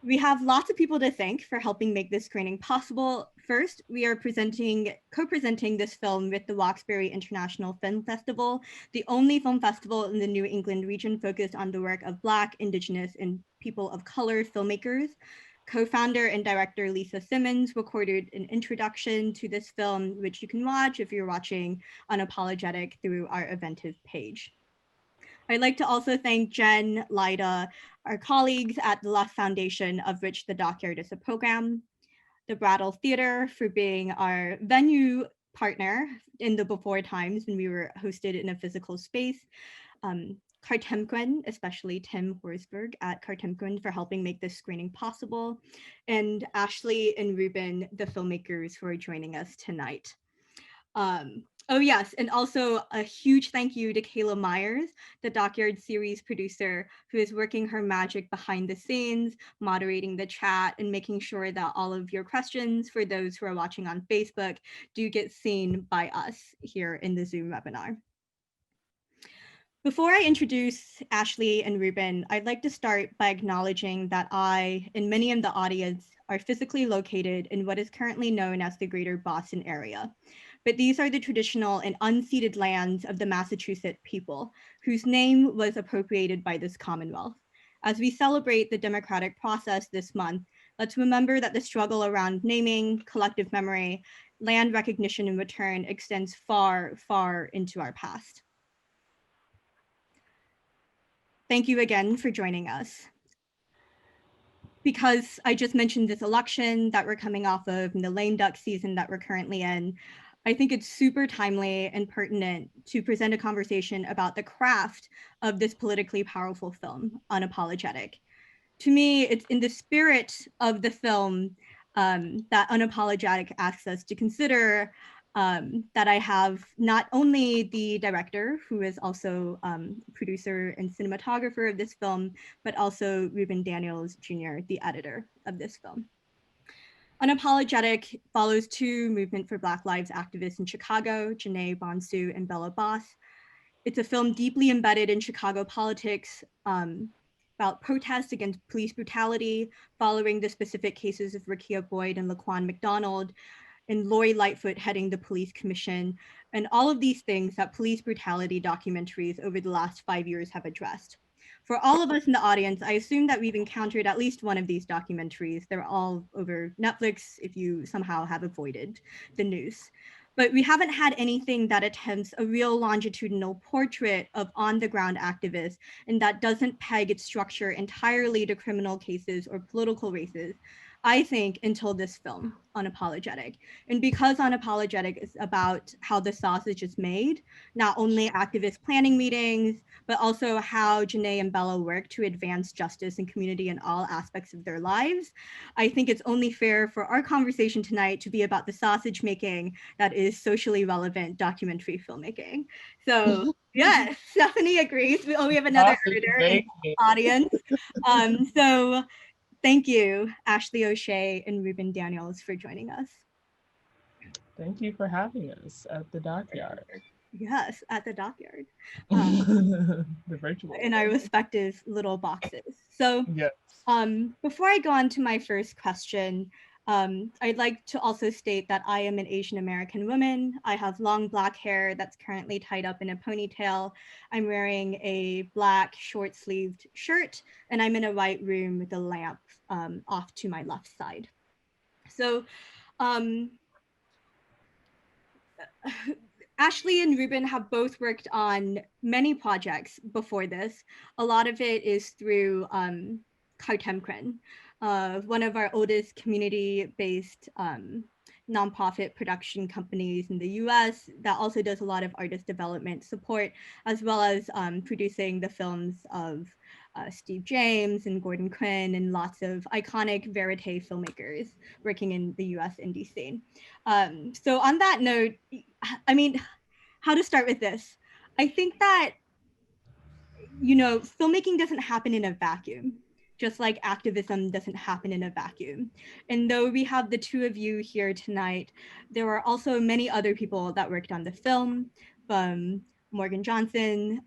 We have lots of people to thank for helping make this screening possible. First, we are co-presenting this film with the Roxbury International Film Festival, the only film festival in the New England region focused on the work of Black, Indigenous, and people of color filmmakers. Co-founder and director Lisa Simmons recorded an introduction to this film, which you can watch if you're watching Unapologetic through our Eventive page. I'd like to also thank Jen, Lida, our colleagues at the Left Foundation, of which the DocYard is a program, the Brattle Theater for being our venue partner in the before times when we were hosted in a physical space, Cartemquen, especially Tim Horsberg at Cartemquen for helping make this screening possible, and Ashley and Rubin, the filmmakers who are joining us tonight. Oh yes, and also a huge thank you to Kayla Myers, the DocYard series producer, who is working her magic behind the scenes, moderating the chat, and making sure that all of your questions for those who are watching on Facebook do get seen by us here in the Zoom webinar. Before I introduce Ashley and Rubin, I'd like to start by acknowledging that I and many in the audience are physically located in what is currently known as the Greater Boston area. But these are the traditional and unceded lands of the Massachusetts people, whose name was appropriated by this Commonwealth. As we celebrate the democratic process this month, let's remember that the struggle around naming, collective memory, land recognition and return extends far, far into our past. Thank you again for joining us. Because I just mentioned this election that we're coming off of and the lame duck season that we're currently in, I think it's super timely and pertinent to present a conversation about the craft of this politically powerful film, Unapologetic. To me, it's in the spirit of the film that Unapologetic asks us to consider that I have not only the director, who is also producer and cinematographer of this film, but also Rubin Daniels Jr., the editor of this film. Unapologetic follows two Movement for Black Lives activists in Chicago, Janaé and Bella. It's a film deeply embedded in Chicago politics about protests against police brutality following the specific cases of Rekia Boyd and Laquan McDonald, and Lori Lightfoot heading the police commission, and all of these things that police brutality documentaries over the last 5 years have addressed. For all of us in the audience, I assume that we've encountered at least one of these documentaries. They're all over Netflix if you somehow have avoided the news. But we haven't had anything that attempts a real longitudinal portrait of on-the-ground activists and that doesn't peg its structure entirely to criminal cases or political races, I think, until this film, Unapologetic. And because Unapologetic is about how the sausage is made, not only activist planning meetings, but also how Janaé and Bella work to advance justice and community in all aspects of their lives, I think it's only fair for our conversation tonight to be about the sausage making that is socially relevant documentary filmmaking. So yes, Stephanie agrees. We have another editor in the audience. So thank you, Ashley O'Shea and Rubin Daniels, for joining us. Thank you for having us at the DocYard. Yes, at the DocYard. The virtual. In our respective little boxes. So yes. Before I go on to my first question, I'd like to also state that I am an Asian American woman. I have long black hair that's currently tied up in a ponytail. I'm wearing a black short-sleeved shirt, and I'm in a white room with a lamp off to my left side. So Ashley and Rubin have both worked on many projects before this. A lot of it is through Cartemquen, one of our oldest community-based nonprofit production companies in the US that also does a lot of artist development support, as well as producing the films of Steve James and Gordon Quinn and lots of iconic verite filmmakers working in the US indie scene. So on that note, I mean, how to start with this? I think that, you know, filmmaking doesn't happen in a vacuum, just like activism doesn't happen in a vacuum. And though we have the two of you here tonight, there are also many other people that worked on the film, from Morgan Johnson,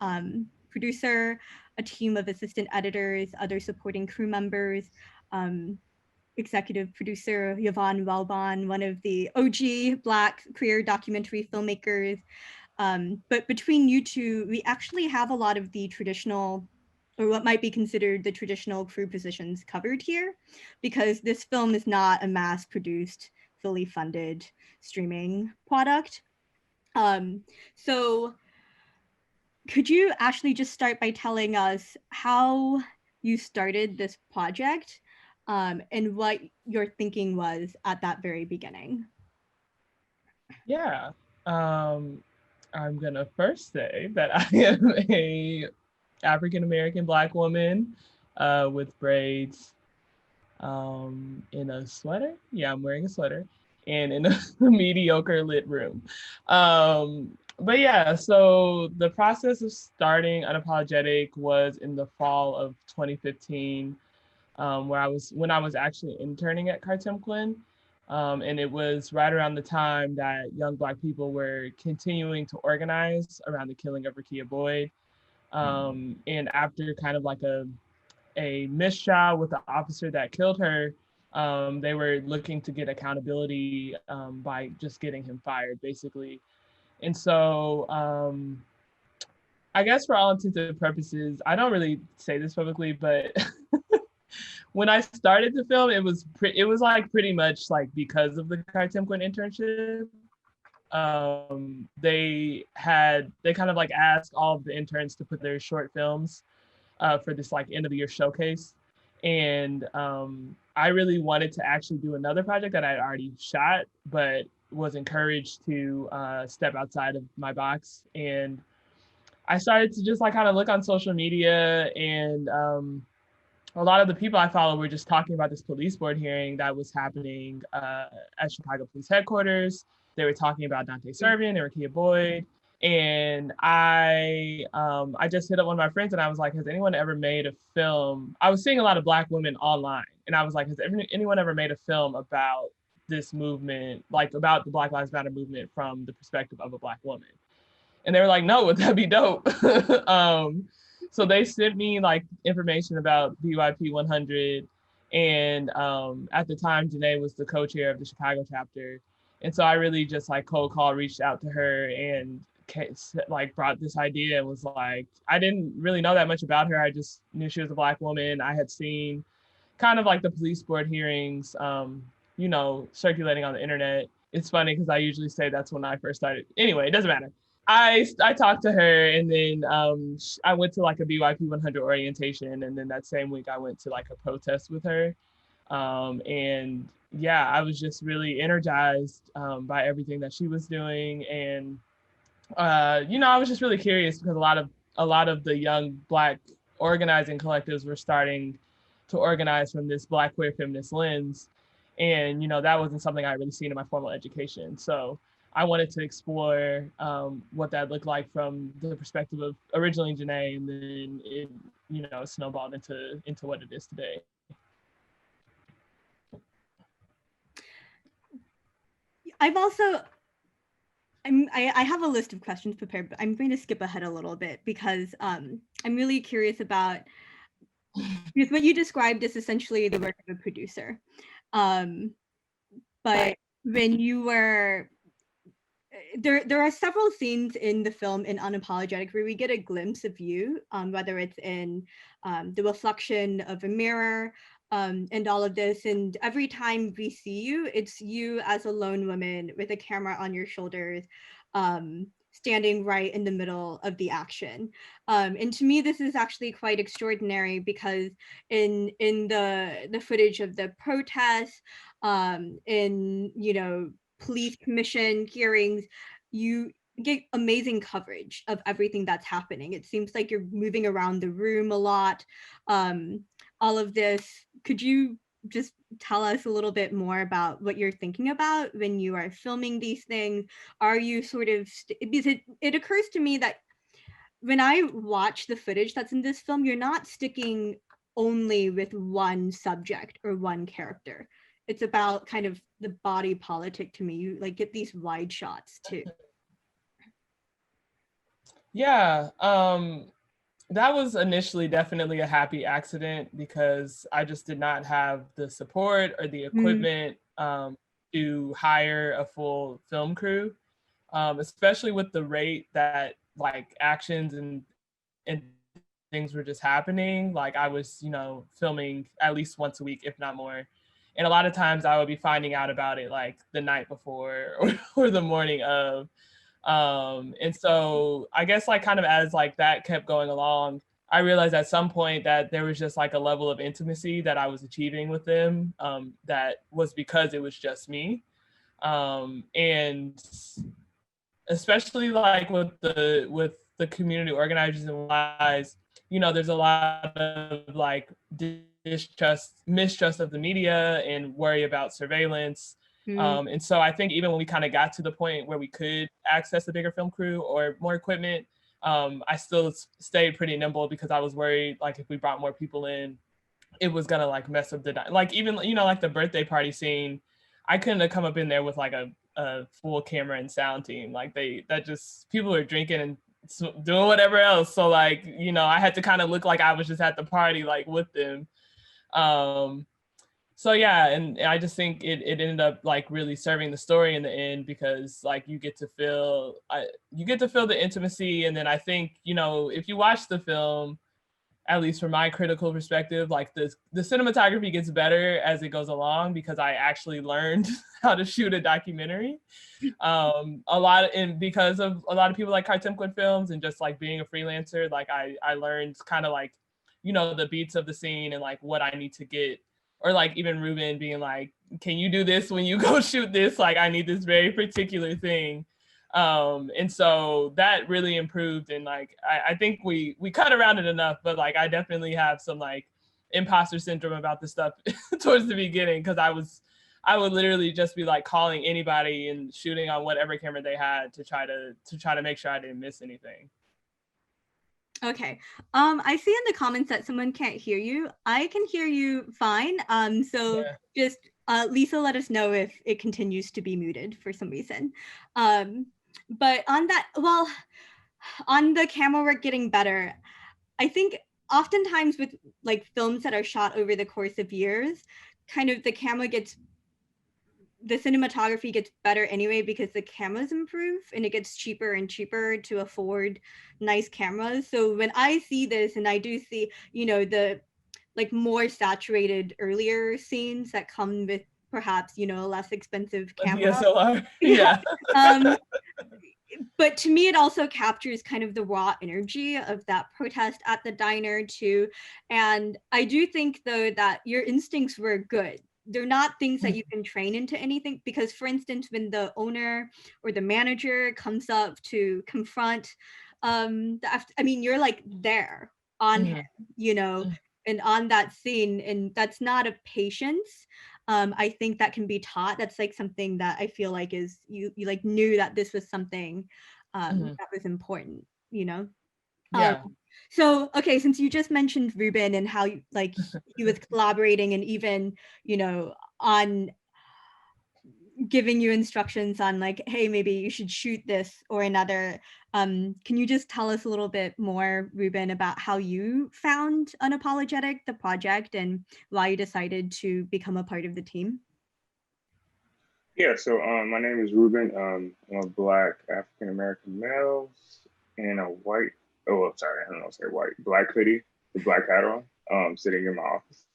producer, a team of assistant editors, other supporting crew members, executive producer Yvonne Welbon, one of the OG Black queer documentary filmmakers. But between you two, we actually have a lot of the traditional, or what might be considered the traditional crew positions covered here, because this film is not a mass-produced, fully funded streaming product. So could you actually just start by telling us how you started this project and what your thinking was at that very beginning? Yeah. I'm gonna first say that I am a African American Black woman with braids, in a sweater. Yeah, I'm wearing a sweater, and in a mediocre lit room. But yeah, so the process of starting Unapologetic was in the fall of 2015, when I was actually interning at Cartemquin. And it was right around the time that young Black people were continuing to organize around the killing of Rekia Boyd. And after kind of like a mistrial with the officer that killed her, they were looking to get accountability by just getting him fired, basically. And so I guess for all intents and purposes, I don't really say this publicly, but when I started the film, it was like pretty much like because of the Cartemquin internship. They kind of like asked all of the interns to put their short films for this like end of the year showcase. And I really wanted to actually do another project that I had already shot, but was encouraged to step outside of my box. And I started to just like kind of look on social media, and a lot of the people I follow were just talking about this police board hearing that was happening at Chicago Police Headquarters. They were talking about Dante Servian and Rekia Boyd. And I just hit up one of my friends and I was like, has anyone ever made a film? I was seeing a lot of Black women online. And I was like, has anyone ever made a film about this movement, like about the Black Lives Matter movement from the perspective of a Black woman? And they were like, no, would that be dope? So they sent me like information about BYP 100. And at the time, Janaé was the co-chair of the Chicago chapter. And so I really just like cold call, reached out to her and like brought this idea and was like, I didn't really know that much about her. I just knew she was a Black woman. I had seen kind of like the police board hearings, circulating on the internet. It's funny because I usually say that's when I first started. Anyway, it doesn't matter. I talked to her, and then I went to like a BYP 100 orientation, and then that same week I went to like a protest with her, and yeah, I was just really energized by everything that she was doing, and I was just really curious because a lot of the young Black organizing collectives were starting to organize from this Black queer feminist lens, and that wasn't something I really seen in my formal education, so I wanted to explore what that looked like from the perspective of originally Janaé, and then it, snowballed into what it is today. I have a list of questions prepared, but I'm going to skip ahead a little bit because I'm really curious about, because what you described is essentially the work of a producer. But when you were, there are several scenes in the film in Unapologetic where we get a glimpse of you, whether it's in the reflection of a mirror and all of this. And every time we see you, it's you as a lone woman with a camera on your shoulders, standing right in the middle of the action. And to me, this is actually quite extraordinary because in the footage of the protests, in police commission hearings, you get amazing coverage of everything that's happening. It seems like you're moving around the room a lot. All of this, could you just tell us a little bit more about what you're thinking about when you are filming these things? Are you sort of, because it occurs to me that when I watch the footage that's in this film, you're not sticking only with one subject or one character. It's about kind of the body politic to me. You like get these wide shots too. Yeah. That was initially definitely a happy accident because I just did not have the support or the Mm, equipment to hire a full film crew, especially with the rate that like actions and things were just happening. Like I was, filming at least once a week, if not more. And a lot of times I would be finding out about it like the night before or the morning of. And so I guess like kind of as like that kept going along, I realized at some point that there was just like a level of intimacy that I was achieving with them, that was because it was just me. And especially like with the community organizers and wise, there's a lot of like mistrust of the media and worry about surveillance. mm, And so I think even when we kind of got to the point where we could access a bigger film crew or more equipment, I still stayed pretty nimble because I was worried like if we brought more people in, it was gonna like mess up like even like the birthday party scene. I couldn't have come up in there with like a full camera and sound team. Like that just people were drinking and doing whatever else. So like I had to kind of look like I was just at the party like with them. Um, so yeah, and I just think it ended up like really serving the story in the end because like you get to feel the intimacy, and then I think if you watch the film, at least from my critical perspective, like the cinematography gets better as it goes along because I actually learned how to shoot a documentary. A lot and because of a lot of people like Cartemquin Films and just like being a freelancer, like I learned kind of like the beats of the scene and like what I need to get, or like even Rubin being like, can you do this when you go shoot this? Like I need this very particular thing. And so that really improved, and like I think we cut around it enough, but like I definitely have some like imposter syndrome about this stuff towards the beginning because I would literally just be like calling anybody and shooting on whatever camera they had to try to make sure I didn't miss anything. okay. I see in the comments that someone can't hear you. I can hear you fine. So Yeah. just Lisa, let us know if it continues to be muted for some reason. But on that, well, on the camera work getting better, I think oftentimes with like films that are shot over the course of years, kind of the cinematography gets better anyway because the cameras improve and it gets cheaper and cheaper to afford nice cameras. So when I see this and I do see, the like more saturated earlier scenes that come with perhaps, a less expensive A camera. DSLR. Yeah. Yeah. Um, but to me, it also captures kind of the raw energy of that protest at the diner too. And I do think though that your instincts were good. They're not things that you can train into anything because, for instance, when the owner or the manager comes up to confront, you're like there on him, you know, and on that scene, and that's not a patience. I think that can be taught. That's like something that I feel like is you like knew that this was something that was important, you know. Um, Yeah. so okay, since you just mentioned Rubin and how like he was collaborating and even on giving you instructions on like, hey, maybe you should shoot this or another. Can you just tell us a little bit more, Rubin, about how you found Unapologetic, the project, and why you decided to become a part of the team? Yeah, so my name is Rubin. I'm a Black African American male in a white, oh, I'm sorry, I don't know, say white, black hoodie, the black hat on, sitting in my office.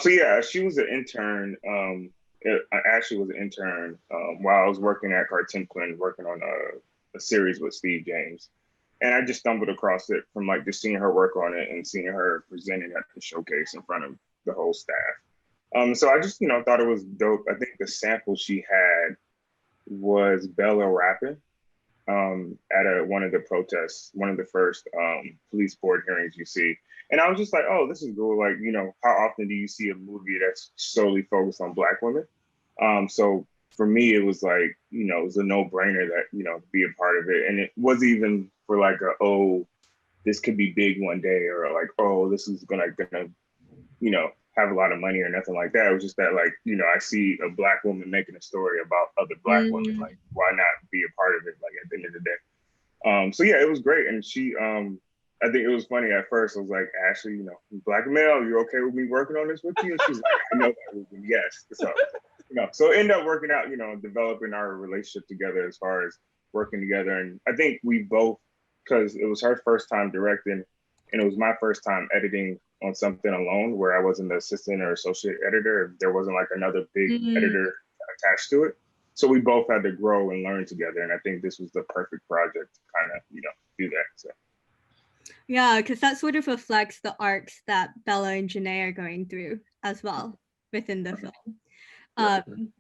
So yeah, she was an intern. I actually was an intern while I was working at Cartemquin, working on a series with Steve James. And I just stumbled across it from like just seeing her work on it and seeing her presenting at the showcase in front of the whole staff. So I just, thought it was dope. I think the sample she had was Bella rapping at one of the protests, one of the first police board hearings you see. And I was just like, oh, this is cool. Like, how often do you see a movie that's solely focused on Black women? So for me, it was like, it was a no-brainer that, be a part of it. And it wasn't even for like this could be big one day, or like, oh, this is gonna have a lot of money or nothing like that. It was just that like, I see a Black woman making a story about other Black women. Mm, Like, why not be a part of it? Like at the end of the day. So yeah, it was great. And she I think it was funny at first. I was like, Ashley, you know, Black male, you okay with me working on this with you? And she's like, I know that, Rubin, yes. So, you know, so it ended up working out, you know, developing our relationship together as far as working together. And I think we both, because it was her first time directing and it was my first time editing on something alone where I wasn't the assistant or associate editor. There wasn't like another big editor attached to it. So we both had to grow and learn together. And I think this was the perfect project to kind of, you know, do that. So. Yeah, because that sort of reflects the arcs that Bella and Janaé are going through as well within the film.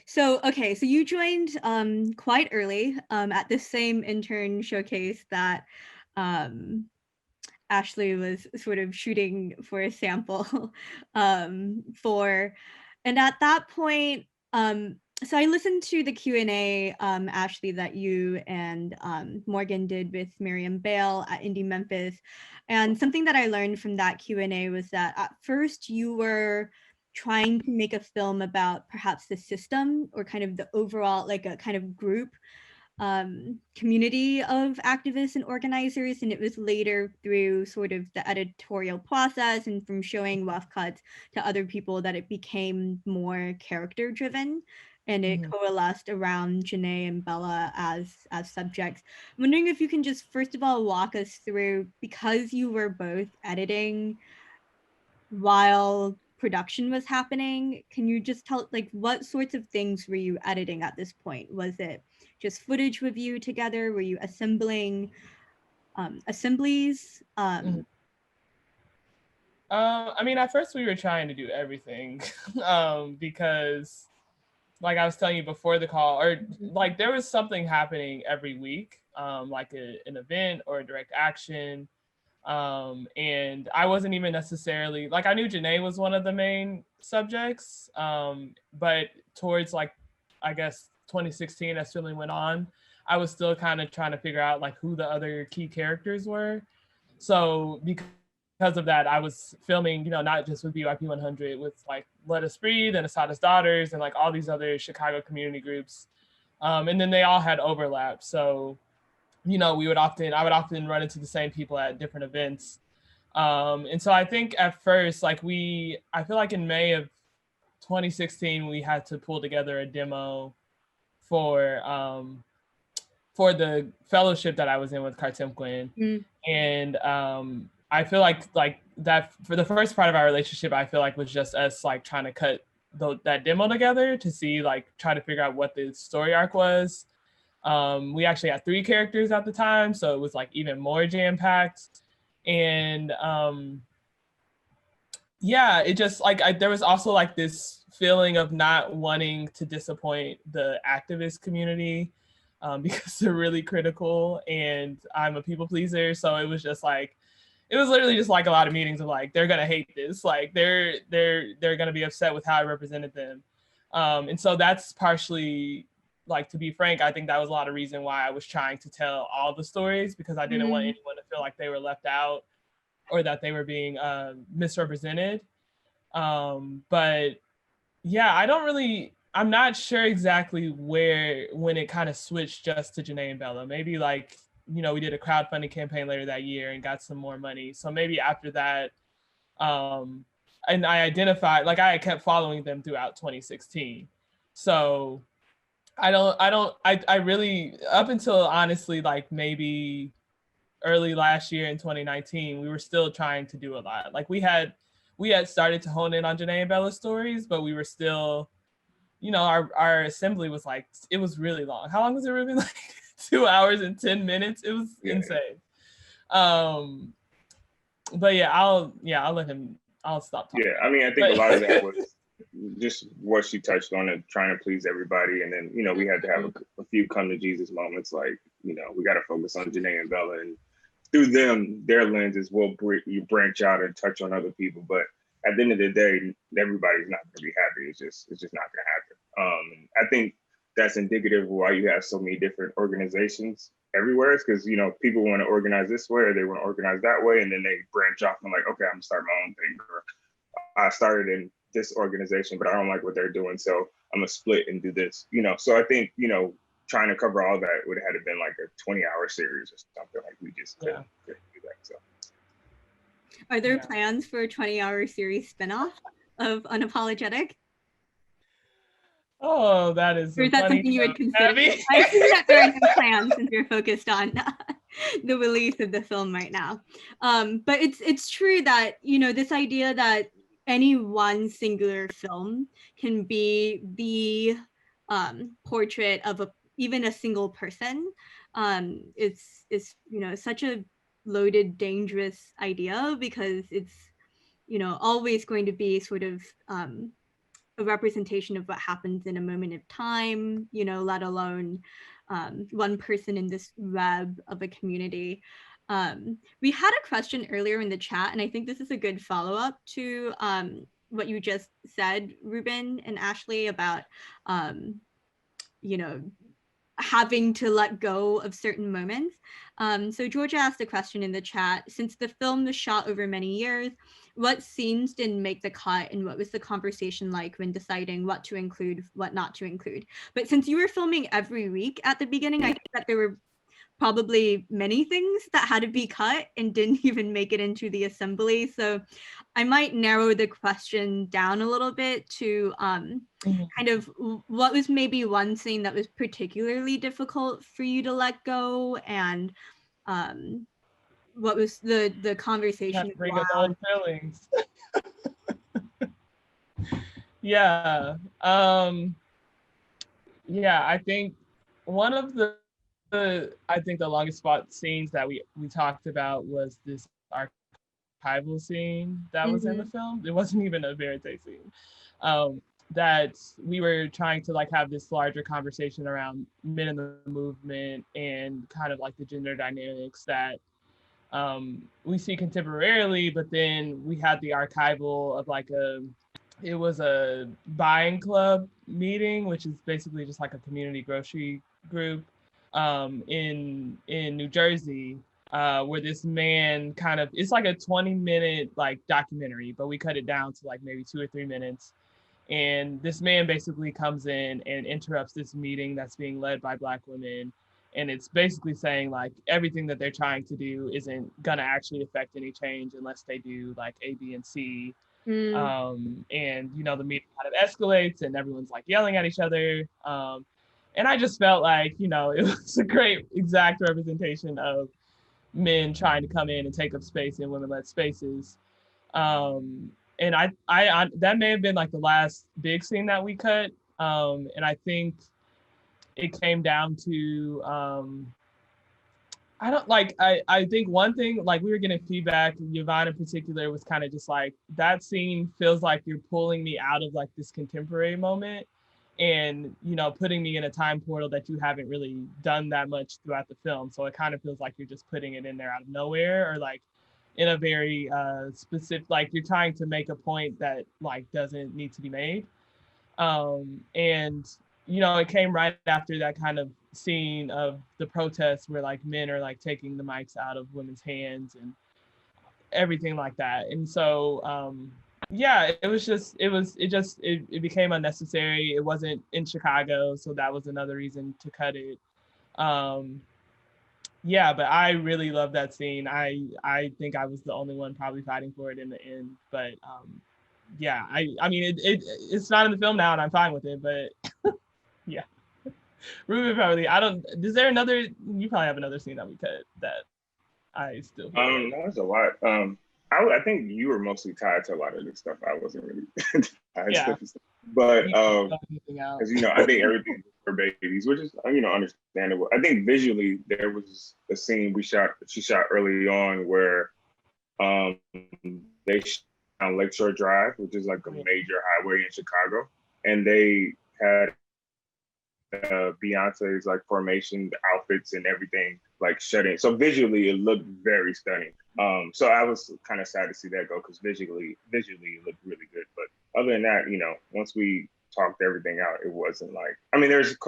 So you joined quite early at the same intern showcase that Ashley was sort of shooting for a sample for. And at that point, so I listened to the Q&A, Ashley, that you and Morgan did with Miriam Bale at Indie Memphis. And something that I learned from that Q&A was that at first you were trying to make a film about perhaps the system or kind of the overall, like a kind of group community of activists and organizers, and it was later through sort of the editorial process and from showing rough cuts to other people that it became more character driven and it coalesced around Janaé and Bella as subjects. I'm wondering if you can just first of all walk us through, because you were both editing while production was happening, can you just tell, like, what sorts of things were you editing at this point? Was it just footage review together? Were you assembling assemblies? I mean, at first we were trying to do everything because, like I was telling you before the call, or like there was something happening every week, like an event or a direct action. And I wasn't even necessarily, like I knew Janaé was one of the main subjects, but towards like, I guess 2016 as filming went on, I was still kind of trying to figure out like who the other key characters were. So because of that, I was filming, you know, not just with BYP 100, with like Let Us Breathe and Asada's Daughters and like all these other Chicago community groups. And then they all had overlap. So you know, I would often run into the same people at different events. And so I think at first, like I feel like in May of 2016, we had to pull together a demo for the fellowship that I was in with Cartem Quinn. And I feel like that for the first part of our relationship, I feel like was just us like trying to cut that demo together to see, like, try to figure out what the story arc was. We actually had 3 characters at the time, so it was like even more jam-packed. And yeah, it just like there was also like this feeling of not wanting to disappoint the activist community because they're really critical and I'm a people pleaser. So it was just like, it was literally just like a lot of meetings of like, they're gonna hate this, like they're gonna be upset with how I represented them. And so that's partially, like, to be frank, I think that was a lot of reason why I was trying to tell all the stories, because I didn't want anyone to feel like they were left out or that they were being misrepresented. But yeah, I'm not sure exactly when it kind of switched just to Janaé and Bella. Maybe like, you know, we did a crowdfunding campaign later that year and got some more money. So maybe after that, and I kept following them throughout 2016. So I really, up until honestly, like maybe early last year in 2019, we were still trying to do a lot. Like we had started to hone in on Janaé and Bella's stories, but we were still, you know, our assembly was like, it was really long. How long was it, Rubin? Like 2 hours and 10 minutes. It was insane. But yeah, I'll stop talking. Yeah, I mean, I think a lot of that was just what she touched on, and trying to please everybody. And then, you know, we had to have a few come to Jesus moments, like, you know, we got to focus on Janaé and Bella, and through them, their lenses will you branch out and touch on other people. But at the end of the day, everybody's not going to be happy. It's just not going to happen. I think that's indicative of why you have so many different organizations everywhere, because, you know, people want to organize this way or they want to organize that way, and then they branch off and like, okay, I'm gonna start my own thing, or I started in this organization, but I don't like what they're doing, so I'm gonna split and do this, you know. So I think, you know, trying to cover all that would have had to been like a 20-hour series or something. Like we just couldn't do that. So Are there Yeah. plans for a 20-hour series spinoff of Unapologetic? Oh, that is Or a is that funny something you would joke, consider? Abby. I assume that there are no plans since you're focused on the release of the film right now. But it's true that, you know, this idea that any one singular film can be the portrait of even a single person is you know, such a loaded, dangerous idea, because it's, you know, always going to be sort of a representation of what happens in a moment of time, you know, let alone one person in this web of a community. We had a question earlier in the chat, and I think this is a good follow-up to what you just said, Rubin and Ashley, about, you know, having to let go of certain moments. So Georgia asked a question in the chat: since the film was shot over many years, what scenes didn't make the cut, and what was the conversation like when deciding what to include, what not to include? But since you were filming every week at the beginning, I think that there were probably many things that had to be cut and didn't even make it into the assembly. So I might narrow the question down a little bit to kind of what was maybe one scene that was particularly difficult for you to let go, and what was the conversation Bring up old feelings. Yeah. Yeah, I think one of the I think the longest spot scenes that we talked about was this archival scene that was in the film. It wasn't even a verite scene. That we were trying to like have this larger conversation around men in the movement and kind of like the gender dynamics that we see contemporarily, but then we had the archival of like it was a buying club meeting, which is basically just like a community grocery group in New Jersey, where this man kind of, it's like a 20-minute like documentary, but we cut it down to like maybe 2 or 3 minutes. And this man basically comes in and interrupts this meeting that's being led by Black women. And it's basically saying like everything that they're trying to do isn't gonna actually affect any change unless they do like A, B, and C. And you know, the meeting kind of escalates and everyone's like yelling at each other. And I just felt like, you know, it was a great exact representation of men trying to come in and take up space in women-led spaces. And I that may have been like the last big scene that we cut. And I think it came down to I don't like I think one thing, like we were getting feedback, Yvonne in particular was kind of just like, that scene feels like you're pulling me out of like this contemporary moment and, you know, putting me in a time portal that you haven't really done that much throughout the film. So it kind of feels like you're just putting it in there out of nowhere, or like in a very specific, like you're trying to make a point that like doesn't need to be made. And you know, it came right after that kind of scene of the protests where like men are like taking the mics out of women's hands and everything like that. And so yeah, it was just it became unnecessary. It wasn't in Chicago, so that was another reason to cut it. Yeah, but I really love that scene. I think I was the only one probably fighting for it in the end, but yeah, I mean it's not in the film now and I'm fine with it, but yeah. Rubin probably, I don't, is there another, you probably have another scene that we cut that I still feel There's a lot. I think you were mostly tied to a lot of this stuff. I wasn't really tied to this stuff. But as you know, I think everything for babies, which is, you know, understandable. I think visually there was a scene she shot early on where they shot on Lakeshore Drive, which is like a major highway in Chicago, and they had Beyonce's like formation, the outfits and everything like shut in. So visually it looked very stunning. So I was kind of sad to see that go, because visually it looked really good. But other than that, you know, once we talked everything out, it wasn't like, I mean, there's of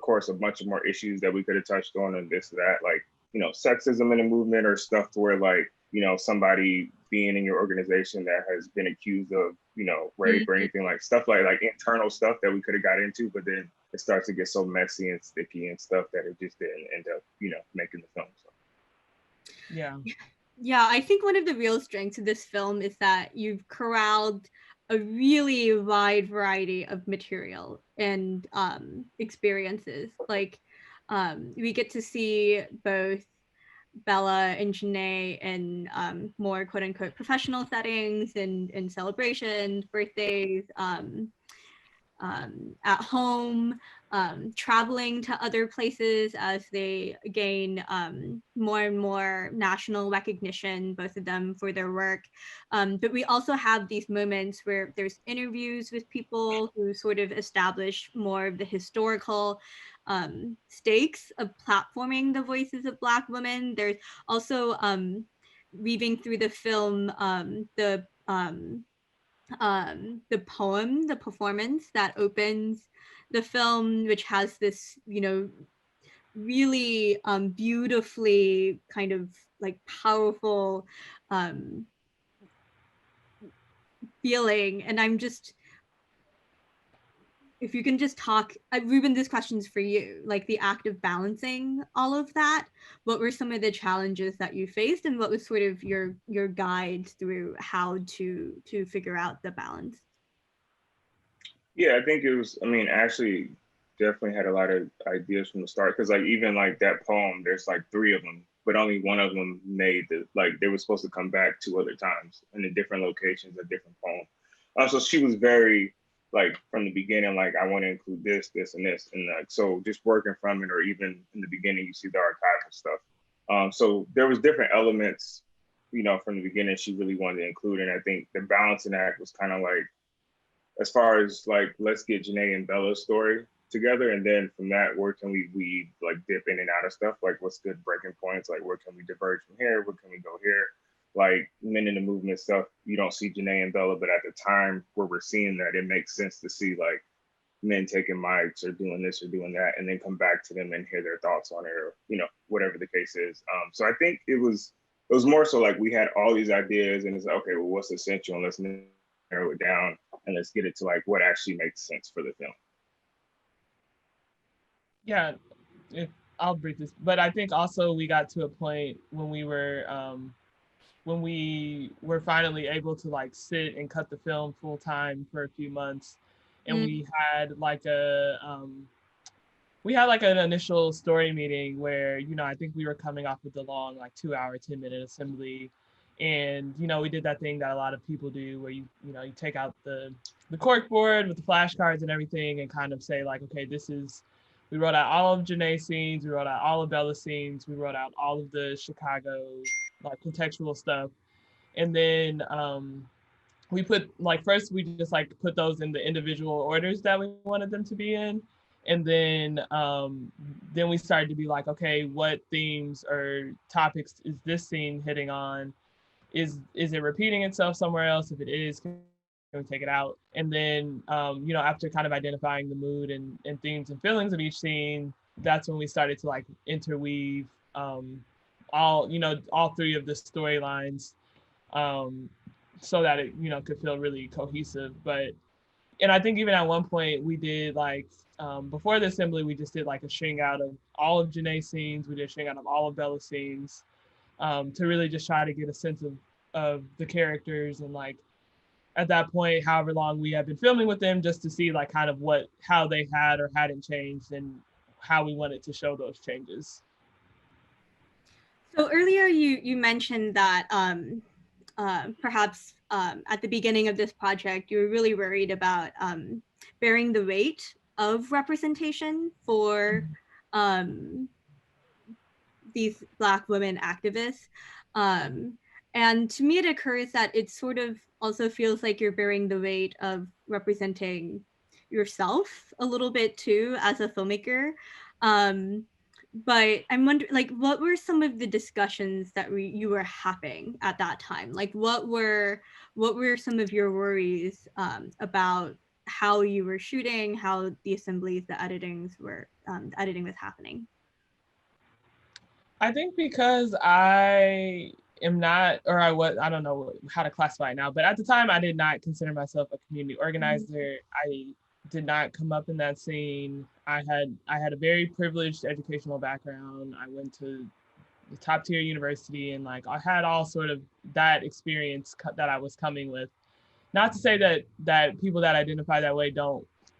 course a bunch of more issues that we could have touched on and this, that, like, you know, sexism in the movement or stuff to where like, you know, somebody being in your organization that has been accused of, you know, rape or anything, like stuff like internal stuff that we could have got into, but then it starts to get so messy and sticky and stuff that it just didn't end up, you know, making the film. So. Yeah. Yeah, I think one of the real strengths of this film is that you've corralled a really wide variety of material and experiences. Like, we get to see both Bella and Janaé in more quote unquote professional settings and celebrations, birthdays, at home, traveling to other places as they gain more and more national recognition, both of them for their work. But we also have these moments where there's interviews with people who sort of establish more of the historical stakes of platforming the voices of Black women. There's also weaving through the film the poem, the performance that opens the film, which has this, you know, really beautifully kind of like powerful feeling. And I'm just, if you can just talk, Rubin, this question's for you, like the act of balancing all of that. What were some of the challenges that you faced, and what was sort of your guide through how to figure out the balance? Yeah, I think it was, I mean, actually definitely had a lot of ideas from the start. Cause like even like that poem, there's like three of them, but only one of them made the, like they were supposed to come back two other times in the different locations, a different poem. So she was very like from the beginning, like I want to include this, this, and this. And like, so just working from it, or even in the beginning, you see the archival stuff. So there was different elements, you know, from the beginning she really wanted to include. And I think the balancing act was kind of like, as far as like, let's get Janaé and Bella's story together. And then from that, where can we like dip in and out of stuff? Like what's good breaking points? Like where can we diverge from here? Where can we go here? Like Men in the Movement stuff, you don't see Janaé and Bella, but at the time where we're seeing that, it makes sense to see like men taking mics or doing this or doing that, and then come back to them and hear their thoughts on it, or you know, whatever the case is. So I think it was more so like we had all these ideas, and it's like, okay, well, what's essential, and let's narrow it down, and let's get it to like what actually makes sense for the film. Yeah, I'll brief this, but I think also we got to a point when we were finally able to like sit and cut the film full time for a few months, and we had like an initial story meeting where, you know, I think we were coming off with the long like 2 hour 10-minute assembly, and you know, we did that thing that a lot of people do where you know, you take out the cork board with the flashcards and everything and kind of say like, okay, we wrote out all of Janae's scenes, we wrote out all of Bella's scenes, we wrote out all of the Chicago like contextual stuff. And then we put like, first we just like put those in the individual orders that we wanted them to be in. And then we started to be like, okay, what themes or topics is this scene hitting on? Is it repeating itself somewhere else? If it is, can we take it out? And then, you know, after kind of identifying the mood and themes and feelings of each scene, that's when we started to like interweave all three of the storylines, so that it, you know, could feel really cohesive. And I think even at one point we did like, before the assembly, we just did like a string out of all of Janae's scenes. We did a string out of all of Bella's scenes, to really just try to get a sense of the characters, and like at that point, however long we had been filming with them, just to see like kind of how they had or hadn't changed and how we wanted to show those changes. So earlier you mentioned that perhaps at the beginning of this project, you were really worried about bearing the weight of representation for these Black women activists. And to me, it occurs that it sort of also feels like you're bearing the weight of representing yourself a little bit too as a filmmaker. But I'm wondering, like, what were some of the discussions that you were having at that time? Like, what were some of your worries about how you were shooting, how the assemblies, the editing was happening? I think because I am not, or I don't know how to classify it now, but at the time I did not consider myself a community organizer. I did not come up in that scene. I had a very privileged educational background. I went to top tier university, and like I had all sort of that experience that I was coming with. Not to say that people that identify that way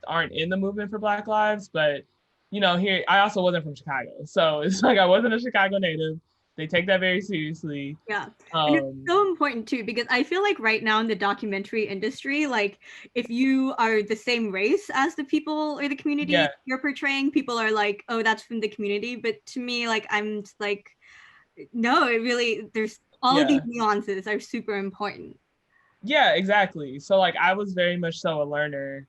aren't in the movement for Black lives, but here I also wasn't from Chicago, so it's like I wasn't a Chicago native. They take that very seriously. Yeah. And it's so important too, because I feel like right now in the documentary industry, like if you are the same race as the people or the community you're portraying, people are like, oh, that's from the community. But to me, like, I'm just like, no, it really, there's all of these nuances are super important. Yeah, exactly. So like I was very much so a learner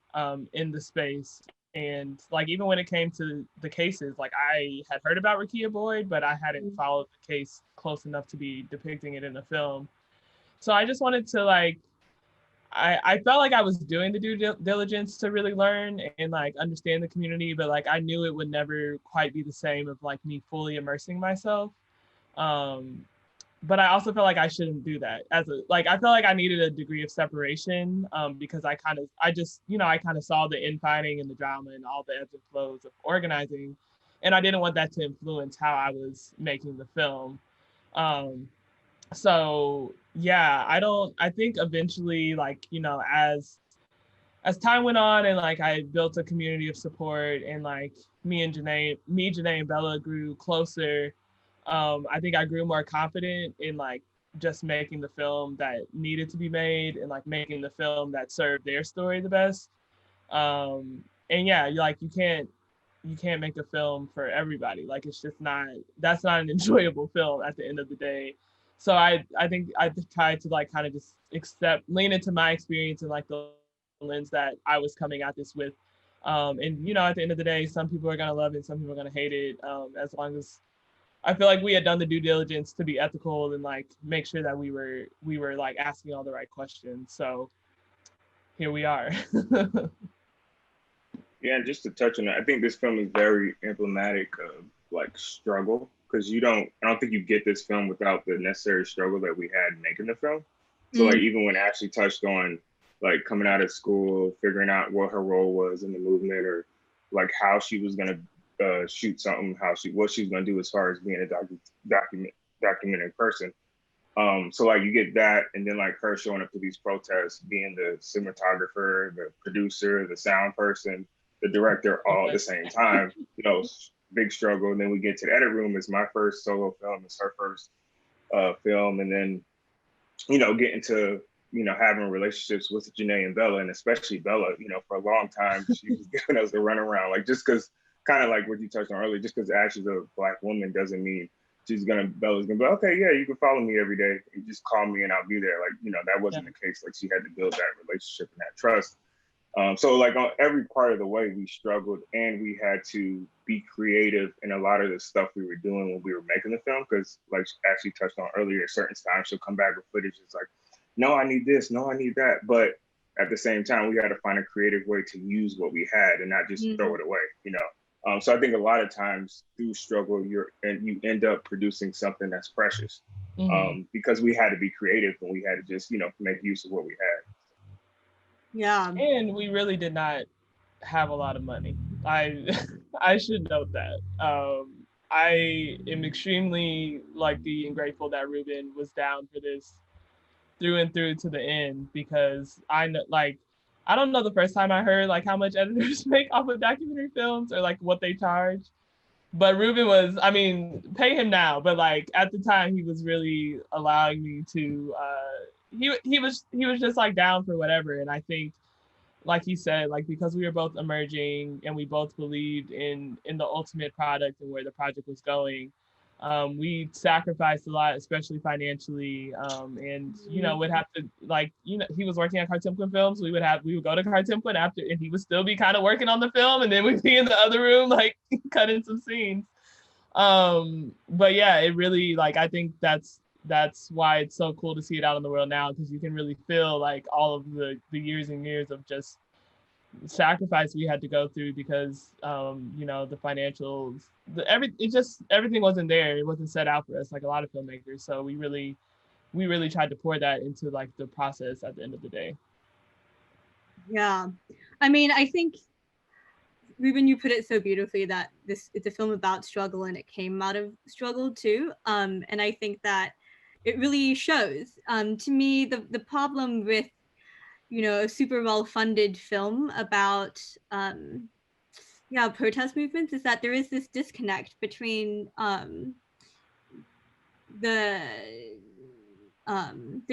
in the space. And like even when it came to the cases, like I had heard about Rekia Boyd, but I hadn't followed the case close enough to be depicting it in a film. So I just wanted to like, I felt like I was doing the due diligence to really learn and like understand the community, but like I knew it would never quite be the same of like me fully immersing myself. But I also felt like I shouldn't do that I felt like I needed a degree of separation because I kind of saw the infighting and the drama and all the ebbs and flows of organizing, and I didn't want that to influence how I was making the film. So yeah, I think eventually, like, as time went on and like I built a community of support and like Janaé and Bella grew closer. I think I grew more confident in like just making the film that needed to be made and like making the film that served their story the best. And yeah, you can't make a film for everybody. Like it's just that's not an enjoyable film at the end of the day. So I think I tried to like kind of just lean into my experience and like the lens that I was coming at this with. And at the end of the day, some people are gonna love it, some people are gonna hate it. As long as I feel like we had done the due diligence to be ethical and like make sure that we were like asking all the right questions. So here we are. Yeah, and just to touch on that, I think this film is very emblematic of like struggle because I don't think you get this film without the necessary struggle that we had making the film. So like even when Ashley touched on like coming out of school, figuring out what her role was in the movement or like how she was gonna shoot something, what she was gonna do as far as being a documented person. So like you get that, and then like her showing up to these protests, being the cinematographer, the producer, the sound person, the director, all at the same time. Big struggle. And then we get to the edit room. It's my first solo film. It's her first film, and then getting to having relationships with Janaé and Bella, and especially Bella. For a long time she was giving us the runaround, like just because, kind of like what you touched on earlier, just because Ashley's a Black woman doesn't mean Bella's gonna be okay. Yeah, you can follow me every day and just call me and I'll be there. Like that wasn't the case. Like she had to build that relationship and that trust. So like on every part of the way we struggled, and we had to be creative in a lot of the stuff we were doing when we were making the film. Because like Ashley touched on earlier, at certain times she'll come back with footage. It's like, no, I need this, no, I need that. But at the same time, we had to find a creative way to use what we had and not just throw it away. So I think a lot of times through struggle, you end up producing something that's precious because we had to be creative and we had to just make use of what we had. Yeah. And we really did not have a lot of money. I should note that. I am extremely lucky and grateful that Rubin was down for this through and through to the end, because I know, like, I don't know the first time I heard like how much editors make off of documentary films or like what they charge. But Rubin was, I mean, pay him now, but like at the time he was really allowing me to he was just like down for whatever. And I think, like he said, like because we were both emerging and we both believed in the ultimate product and where the project was going, we sacrificed a lot, especially financially. And would have to he was working at Cartimquin Films. We would go to Cartimquin after, and he would still be kind of working on the film, and then we'd be in the other room like cutting some scenes. But yeah, it really, like, I think that's why it's so cool to see it out in the world now, because you can really feel like all of the years and years of just sacrifice we had to go through, because the financials, everything wasn't there. It wasn't set out for us like a lot of filmmakers. So we really tried to pour that into like the process at the end of the day. Yeah, I mean, I think Rubin, you put it so beautifully that it's a film about struggle and it came out of struggle too. And I think that it really shows. To me, the problem with, a super well-funded film about protest movements is that there is this disconnect between the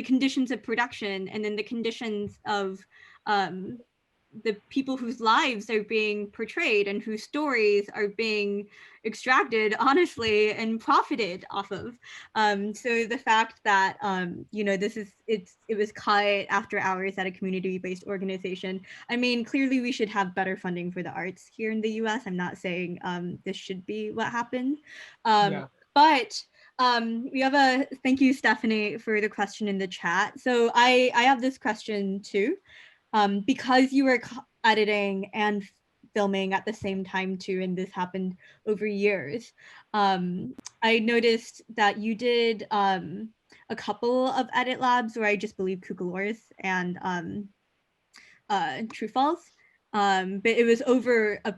conditions of production and then the conditions of the people whose lives are being portrayed and whose stories are being extracted honestly and profited off of. So the fact that it was cut after hours at a community-based organization. I mean, clearly we should have better funding for the arts here in the US. I'm not saying this should be what happened, but we have a thank you, Stephanie, for the question in the chat. So I have this question too. Because you were editing and filming at the same time too, and this happened over years, I noticed that you did a couple of edit labs where I just believe Cucalores and True False, but it was over a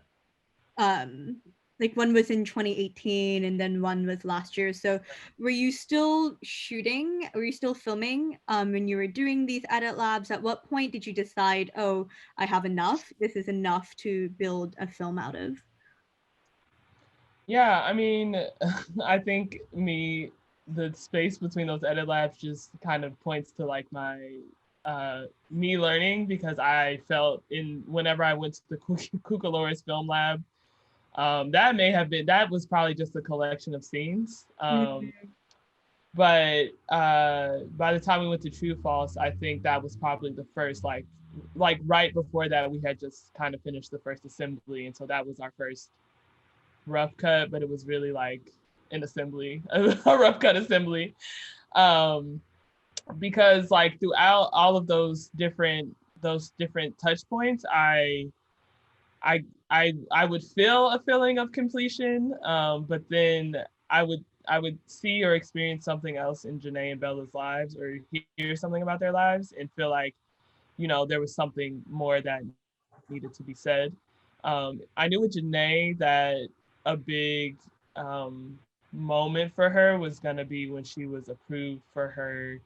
like one was in 2018 and then one was last year. So were you still shooting? Were you still filming when you were doing these edit labs? At what point did you decide, oh, I have enough? This is enough to build a film out of? Yeah, I mean, I think the space between those edit labs just kind of points to like my me learning, because I felt whenever I went to the Cucalores film lab, that was probably just a collection of scenes. But by the time we went to True False, I think that was probably the first, like right before that, we had just kind of finished the first assembly. And so that was our first rough cut, but it was really like an assembly, a rough cut assembly. Because like throughout all of those different touch points, I would feel a feeling of completion, but then I would see or experience something else in Janaé and Bella's lives, or hear something about their lives and feel like, there was something more that needed to be said. I knew with Janaé that a big moment for her was going to be when she was approved for her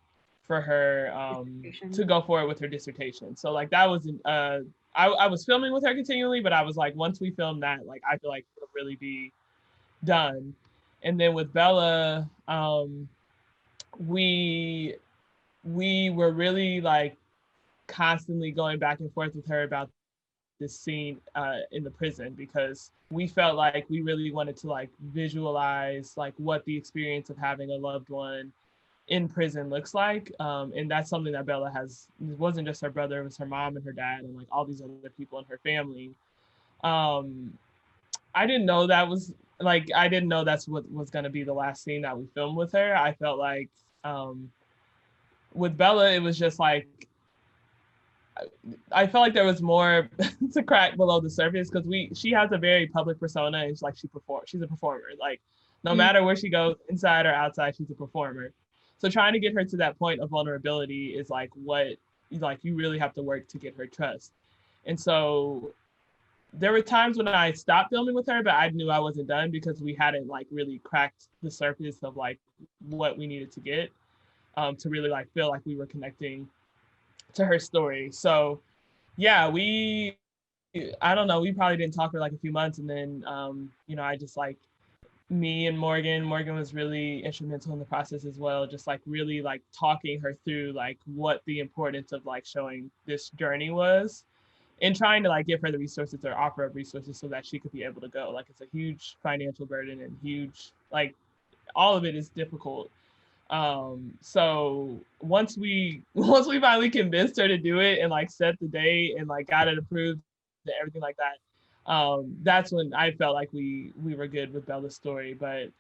to go forward with her dissertation. So like that was I was filming with her continually, but I was like, once we film that, like I feel like it'll really be done. And then with Bella, we were really like constantly going back and forth with her about this scene in the prison, because we felt like we really wanted to like visualize like what the experience of having a loved one in prison looks like. And that's something that Bella it wasn't just her brother, it was her mom and her dad and like all these other people in her family. I didn't know that's what was going to be the last scene that we filmed with her. I felt like with Bella, it was just like, I felt like there was more to crack below the surface, because she has a very public persona, and she's a performer. Like no matter where she goes, inside or outside, she's a performer. So trying to get her to that point of vulnerability is like what you really have to work to get her trust. And so there were times when I stopped filming with her, but I knew I wasn't done, because we hadn't like really cracked the surface of like what we needed to get to really like feel like we were connecting to her story. So yeah, I don't know, we probably didn't talk for like a few months, and then I just like, me and Morgan was really instrumental in the process as well, just like really like talking her through like what the importance of like showing this journey was, and trying to like give her the resources or offer up resources so that she could be able to go. Like it's a huge financial burden and huge, like all of it is difficult. So once we finally convinced her to do it and like set the date and like got it approved and everything like that, that's when I felt like we were good with Bella's story. But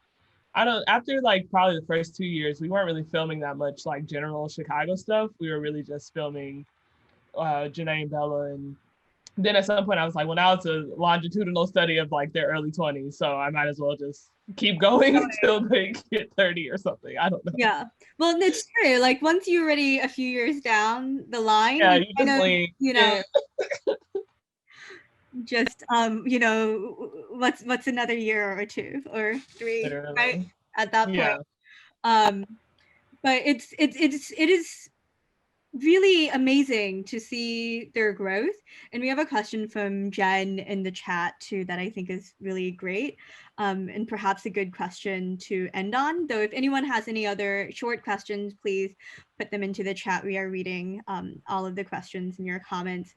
after like probably the first 2 years, we weren't really filming that much like general Chicago stuff. We were really just filming Janaé and Bella. And then at some point I was like, well, now it's a longitudinal study of like their early 20s. So I might as well just keep going until they get 30 or something. I don't know. Yeah. Well, it's true. Like once you're already a few years down the line, yeah, you kind of, just what's another year or two or three, Literally. right? At that point. Yeah. But it is really amazing to see their growth. And we have a question from Jen in the chat too that I think is really great, and perhaps a good question to end on. Though if anyone has any other short questions, please put them into the chat. We are reading all of the questions in your comments.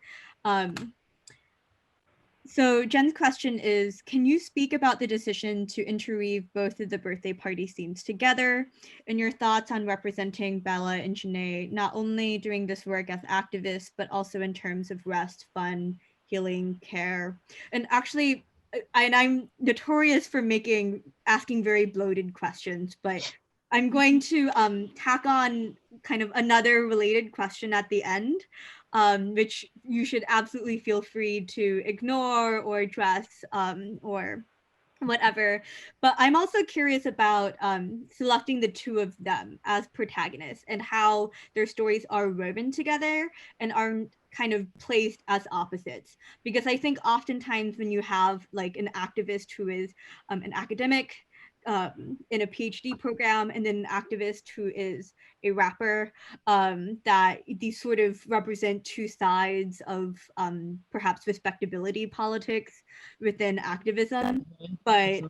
So Jen's question is, can you speak about the decision to interweave both of the birthday party scenes together and your thoughts on representing Bella and Janaé, not only doing this work as activists, but also in terms of rest, fun, healing, care? And actually, I'm notorious for asking very bloated questions, but I'm going to tack on kind of another related question at the end, which you should absolutely feel free to ignore or address or whatever. But I'm also curious about selecting the two of them as protagonists and how their stories are woven together and are kind of placed as opposites. Because I think oftentimes when you have like an activist who is an academic in a PhD program, and then an activist who is a rapper, that these sort of represent two sides of perhaps respectability politics within activism. But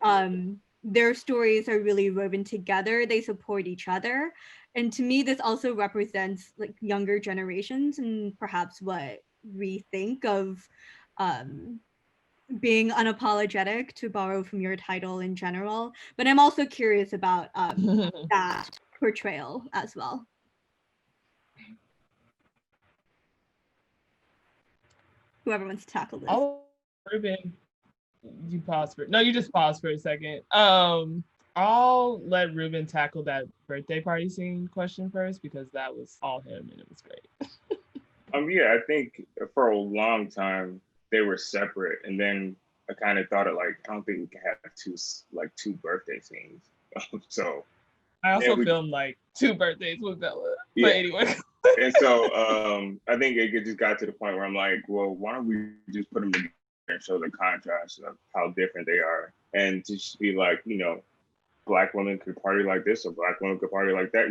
their stories are really woven together. They support each other. And to me, this also represents like younger generations and perhaps what we think of being unapologetic, to borrow from your title in general. But I'm also curious about that portrayal as well. Whoever wants to tackle this. Oh, Rubin, you just pause for a second. I'll let Rubin tackle that birthday party scene question first, because that was all him and it was great. Yeah, I think for a long time they were separate, and then I kind of thought I don't think we can have two birthday scenes. So I also filmed like 2 birthdays with Bella. Yeah. But anyway. And so I think it just got to the point where I'm like, well, why don't we just put them together and show the contrast of how different they are, and just be like, Black women could party like this, or Black women could party like that. At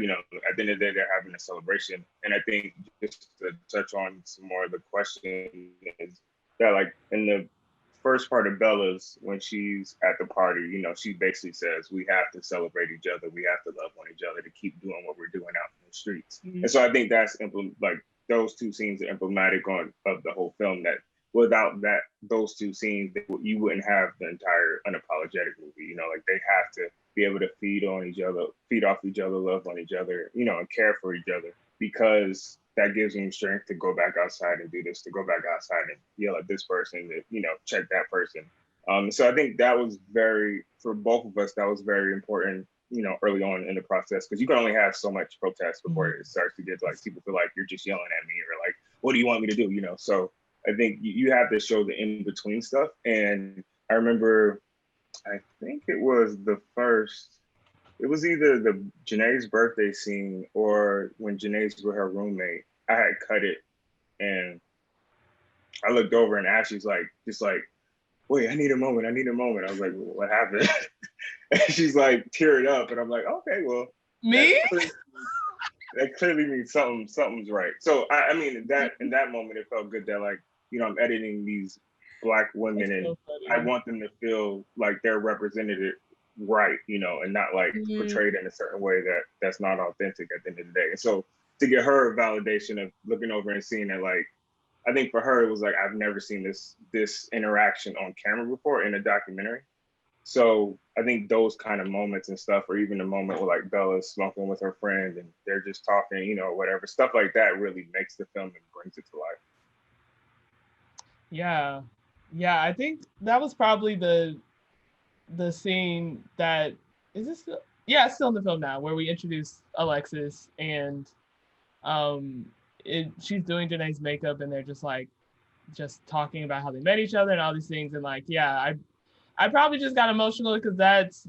the end of the day, they're having a celebration. And I think just to touch on some more of the question is that, like, in the first part of Bella's, when she's at the party, she basically says, we have to celebrate each other. We have to love on each other to keep doing what we're doing out in the streets. Mm-hmm. And so I think that's those two scenes are emblematic of the whole film, that without those two scenes, you wouldn't have the entire Unapologetic movie. They have to be able to feed off each other, love on each other, and care for each other, because that gives them strength to go back outside and do this, to go back outside and yell at this person, to, check that person. So I think that was for both of us, that was very important, early on in the process, because you can only have so much protest before it starts to get to people feel like you're just yelling at me, or like, what do you want me to do? So I think you have to show the in-between stuff. And I remember, I think it was either the Janaé's birthday scene or when Janaé's with her roommate. I had cut it, and I looked over and Ashley's just like, wait, I need a moment. I was like, well, what happened? And she's like tearing up, and I'm like, okay, well, me? That clearly means something's right. So I mean, that in that moment, it felt good that I'm editing these Black women, and so I want them to feel like they're represented right, and not portrayed in a certain way that's not authentic at the end of the day. And so to get her validation of looking over and seeing that, I think for her, it was like, I've never seen this interaction on camera before in a documentary. So I think those kind of moments and stuff, or even the moment where Bella's smoking with her friend and they're just talking, whatever, stuff like that really makes the film and brings it to life. Yeah, I think that was probably the scene that it's still in the film now, where we introduce Alexis, and she's doing Janaé's makeup, and they're just talking about how they met each other and all these things. And I probably just got emotional, because that's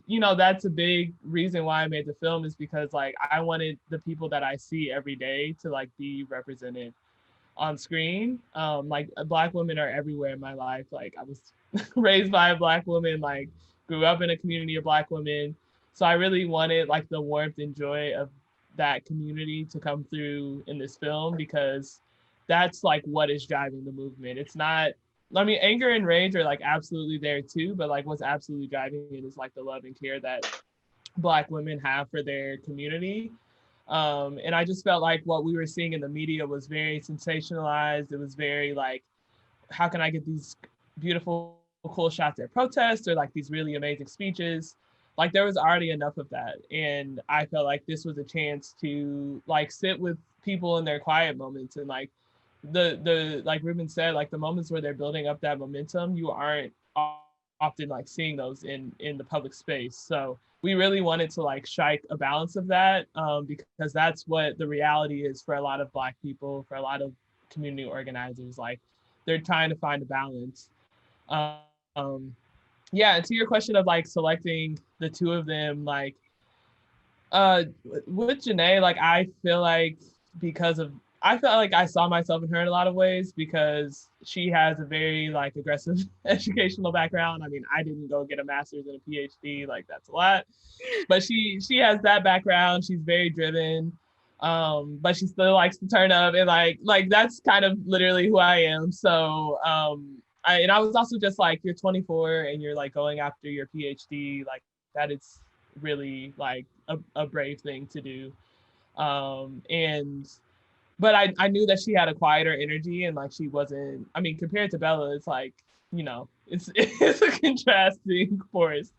a big reason why I made the film, is because I wanted the people that I see every day to be represented on screen. Like Black women are everywhere in my life. Like I was raised by a Black woman, like grew up in a community of Black women. So I really wanted like the warmth and joy of that community to come through in this film, because that's like what is driving the movement. It's not, I mean, anger and rage are like absolutely there too, but like what's absolutely driving it is like the love and care that Black women have for their community. And I just felt like what we were seeing in the media was very sensationalized. It was very like, how can I get these beautiful, cool shots at protests, or like these really amazing speeches? Like there was already enough of that. And I felt like this was a chance to like sit with people in their quiet moments, and like the like Rubin said, like the moments where they're building up that momentum, you aren't often like seeing those in the public space. So we really wanted to like strike a balance of that, because that's what the reality is for a lot of Black people, for a lot of community organizers. Like they're trying to find a balance. Um, yeah, and to your question of like selecting the two of them, like uh with Janaé, like I feel like because of I felt like I saw myself in her in a lot of ways, because she has a very like aggressive educational background. I mean, I didn't go get a master's and a PhD, like that's a lot. But she has that background. She's very driven. But she still likes to turn up, and like that's kind of literally who I am. So I was also just like, you're 24 and you're like going after your PhD, like that is really like a brave thing to do. And but I knew that she had a quieter energy, and like she wasn't, I mean, compared to Bella, it's like, you know, it's a contrasting force.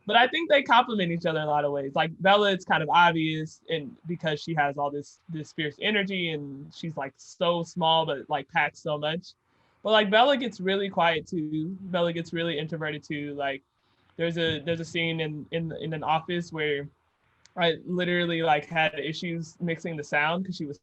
But I think they complement each other in a lot of ways. Like Bella, it's kind of obvious, and because she has all this fierce energy, and she's like so small but like packs so much. But like Bella gets really quiet too. Bella gets really introverted too. Like there's a scene in an office where I literally like had issues mixing the sound because she was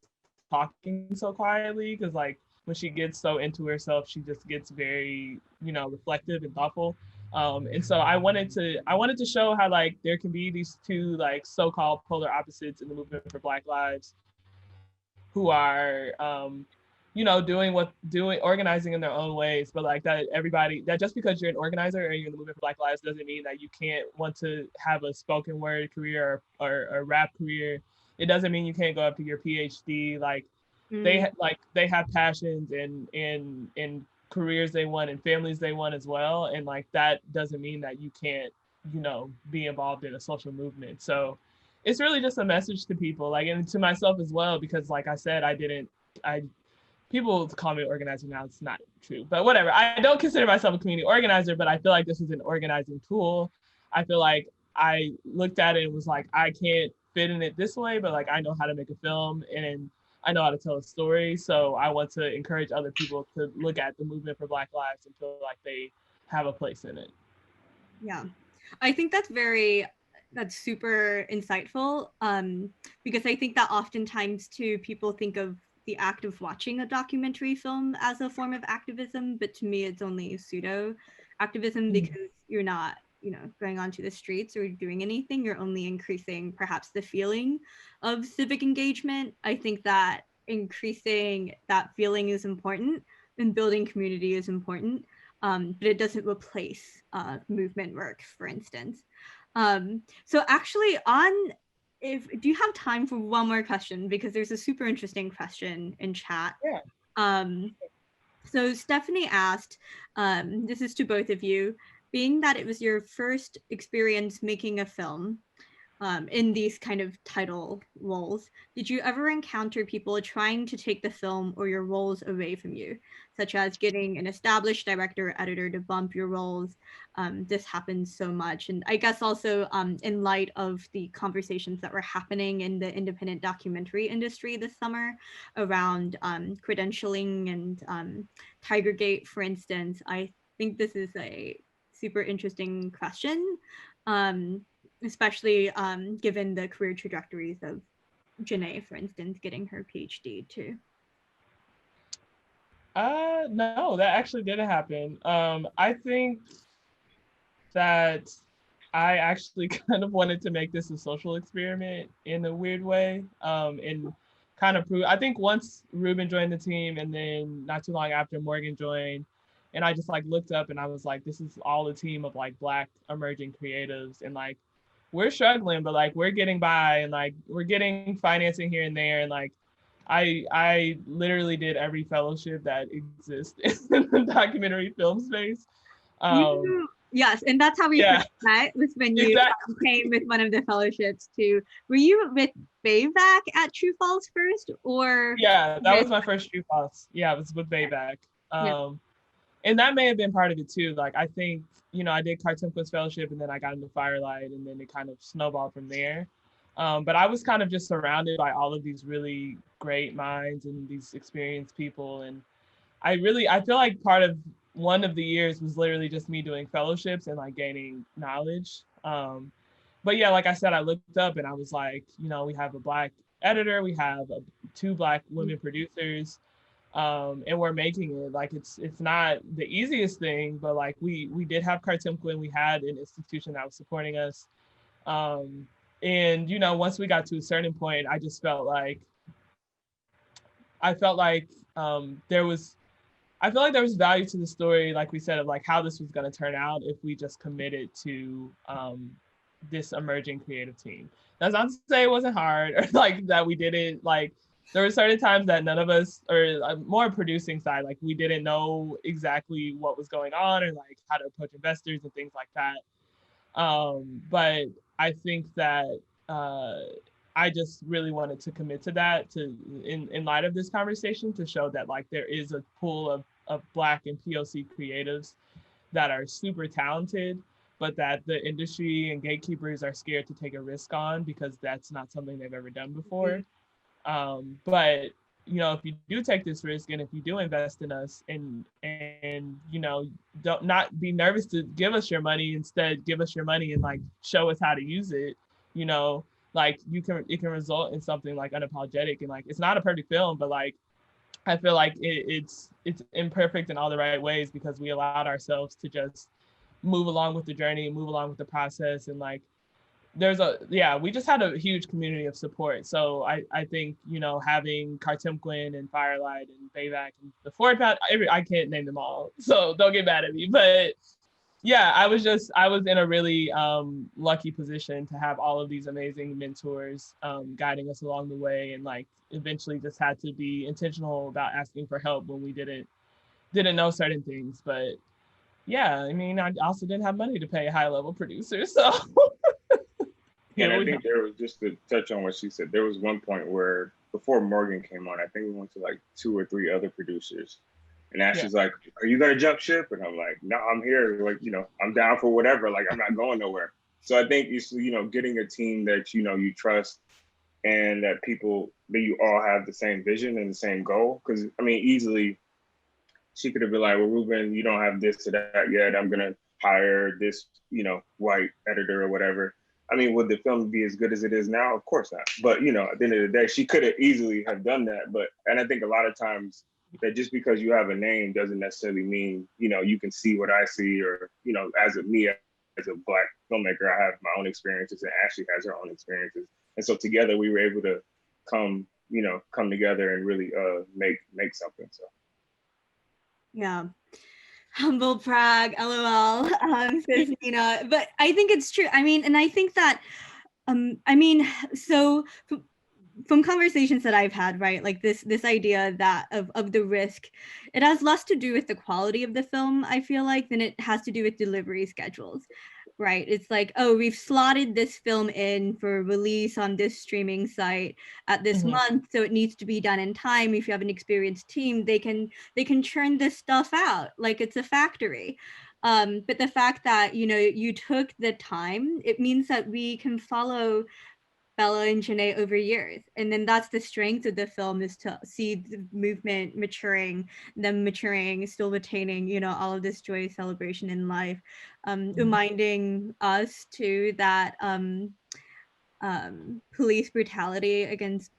talking so quietly. Because like when she gets so into herself, she just gets very, you know, reflective and thoughtful. And so I wanted to show how like there can be these two like so-called polar opposites in the movement for Black lives, who are you know, doing organizing in their own ways, but like that everybody, that just because you're an organizer and you're in the movement for Black lives doesn't mean that you can't want to have a spoken word career or a rap career. It doesn't mean you can't go up to your PhD. Like they have passions and careers they want and families they want as well, and like that doesn't mean that you can't, you know, be involved in a social movement. So it's really just a message to people, like, and to myself as well, because like I said, I people call me organizer now. It's not true, but whatever. I don't consider myself a community organizer, but I feel like this is an organizing tool. I feel like I looked at it and was like, I can't fit in it this way, but like I know how to make a film and I know how to tell a story. So I want to encourage other people to look at the movement for Black lives and feel like they have a place in it. Yeah, I think that's super insightful, because I think that oftentimes too people think of the act of watching a documentary film as a form of activism, but to me it's only pseudo activism, because you're not, you know, going onto the streets or doing anything. You're only increasing perhaps the feeling of civic engagement. I think that increasing that feeling is important, and building community is important, but it doesn't replace movement work, for instance. So actually do you have time for one more question? Because there's a super interesting question in chat. Yeah. So Stephanie asked, this is to both of you, being that it was your first experience making a film, in these kind of title roles, did you ever encounter people trying to take the film or your roles away from you, such as getting an established director or editor to bump your roles? This happens so much. And I guess also in light of the conversations that were happening in the independent documentary industry this summer around credentialing and Tigergate, for instance, I think this is a super interesting question. Especially given the career trajectories of Janaé, for instance, getting her PhD too. No, that actually didn't happen. I think that I actually kind of wanted to make this a social experiment in a weird way, and kind of proved, I think once Rubin joined the team and then not too long after Morgan joined, and I just like looked up and I was like, this is all a team of like Black emerging creatives, and like we're struggling, but like we're getting by, and like we're getting financing here and there, and like I literally did every fellowship that exists in the documentary film space. Yes, and that's how we Yeah, first met, was when you exactly. came with one of the fellowships too. Were you with Bayvac at True Falls first, or? Yeah, that was my first True Falls. Yeah, it was with Bayback. Yeah. And that may have been part of it too. Like I think, I did Cartoon Quiz Fellowship and then I got into Firelight and then it kind of snowballed from there. But I was kind of just surrounded by all of these really great minds and these experienced people. And I feel like part of one of the years was literally just me doing fellowships and like gaining knowledge. But yeah, like I said, I looked up and I was like, we have a Black editor, we have 2 Black women producers, and we're making it. Like it's not the easiest thing, but like we did have Cartimqua and we had an institution that was supporting us. And once we got to a certain point, I just felt like there was value to the story, like we said, of like how this was going to turn out if we just committed to this emerging creative team. That's not to say it wasn't hard or like that we didn't, like there were certain times that none of us, or more producing side, like we didn't know exactly what was going on or like how to approach investors and things like that. But I think that I just really wanted to commit to that, to in light of this conversation, to show that like there is a pool of Black and POC creatives that are super talented, but that the industry and gatekeepers are scared to take a risk on because that's not something they've ever done before. But if you do take this risk and if you do invest in us and don't not be nervous to give us your money, instead give us your money and like show us how to use it, like it can result in something like Unapologetic. And like it's not a perfect film, but like I feel like it's imperfect in all the right ways because we allowed ourselves to just move along with the journey, move along with the process, and like we just had a huge community of support. So I think, having Cartimquin and Firelight and Bayvac and the Ford Path, I can't name them all, so don't get mad at me. But yeah, I was in a really lucky position to have all of these amazing mentors guiding us along the way, and like eventually just had to be intentional about asking for help when we didn't know certain things. But yeah, I mean, I also didn't have money to pay a high-level producer, so and I think there was, just to touch on what she said, there was one point where before Morgan came on, I think we went to like 2 or 3 other producers. And Ashley's like, are you gonna jump ship? And I'm like, no, I'm here. Like, I'm down for whatever. Like, I'm not going nowhere. So I think it's, getting a team that, you trust and that you all have the same vision and the same goal. Cause I mean, easily she could have been like, well, Rubin, you don't have this or that yet. I'm gonna hire this, white editor or whatever. I mean, would the film be as good as it is now? Of course not. But, at the end of the day, she could have easily have done that. And I think a lot of times that just because you have a name doesn't necessarily mean, you can see what I see, or, as a Black filmmaker, I have my own experiences and Ashley has her own experiences. And so together we were able to come together and really make something. So. Yeah. Humble brag, LOL, says Nina. But I think it's true. I mean, and I think that, so from conversations that I've had, right, like this idea that of the risk, it has less to do with the quality of the film, I feel like, than it has to do with delivery schedules, right? It's like, oh, we've slotted this film in for release on this streaming site at this month, so it needs to be done in time. If you have an experienced team, they can churn this stuff out like it's a factory. But the fact that, you took the time, it means that we can follow Bella and Janaé over years. And then that's the strength of the film, is to see the movement maturing, them maturing, still retaining, all of this joy, celebration in life, reminding us too that police brutality against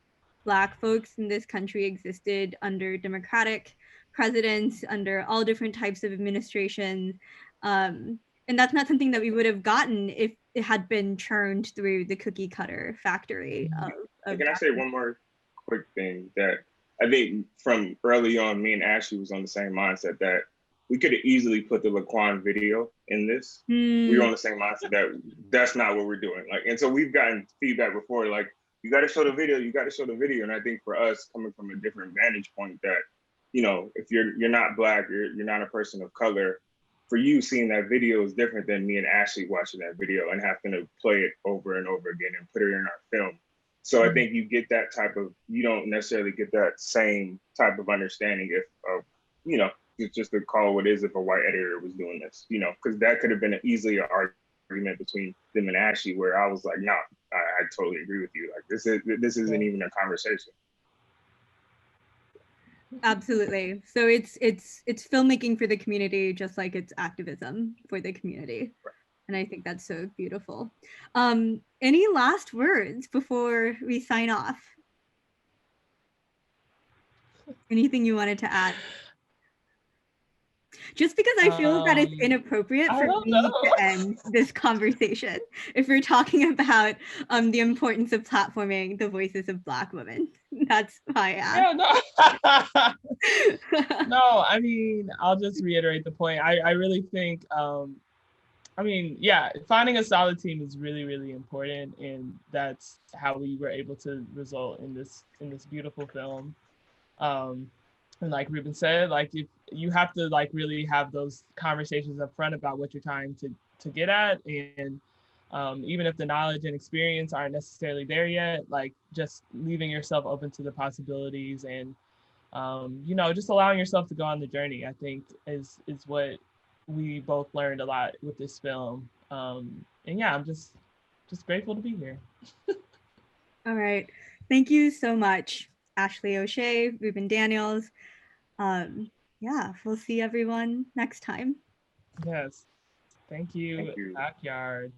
Black folks in this country existed under Democratic presidents, under all different types of administration. And that's not something that we would have gotten if it had been churned through the cookie cutter factory of Can I say one more quick thing that I think from early on, me and Ashley was on the same mindset that we could have easily put the Laquan video in this. We were on the same mindset that that's not what we're doing. Like, and so we've gotten feedback before, like, you got to show the video, you got to show the video. And I think for us, coming from a different vantage point, that, you know, if you're not Black, you're not a person of color, for you, seeing that video is different than me and Ashley watching that video and having to play it over and over again and put it in our film. So I think you get that type of, you don't necessarily get that same type of understanding if, you know, it's just to call what is if a white editor was doing this, you know, because that could have been easily an argument between them and Ashley, where I was like, no, I totally agree with you. Like, this isn't even a conversation. Absolutely. So it's filmmaking for the community, just like it's activism for the community. Right. And I think that's so beautiful. Any last words before we sign off? Anything you wanted to add? Just because I feel that it's inappropriate for me to end this conversation if we're talking about the importance of platforming the voices of Black women. That's why I asked. Yeah, no, I mean, I'll just reiterate the point. I really think, I mean, yeah, finding a solid team is really, really important. And that's how we were able to result in this beautiful film. And like Rubin said, like, if you have to like really have those conversations up front about what you're trying to get at, and even if the knowledge and experience aren't necessarily there yet, like just leaving yourself open to the possibilities and you know, just allowing yourself to go on the journey, I think is what we both learned a lot with this film. And yeah, I'm just grateful to be here. All right, thank you so much, Ashley O'Shea, Rubin Daniels. Yeah, we'll see everyone next time. Yes, thank you. DocYard.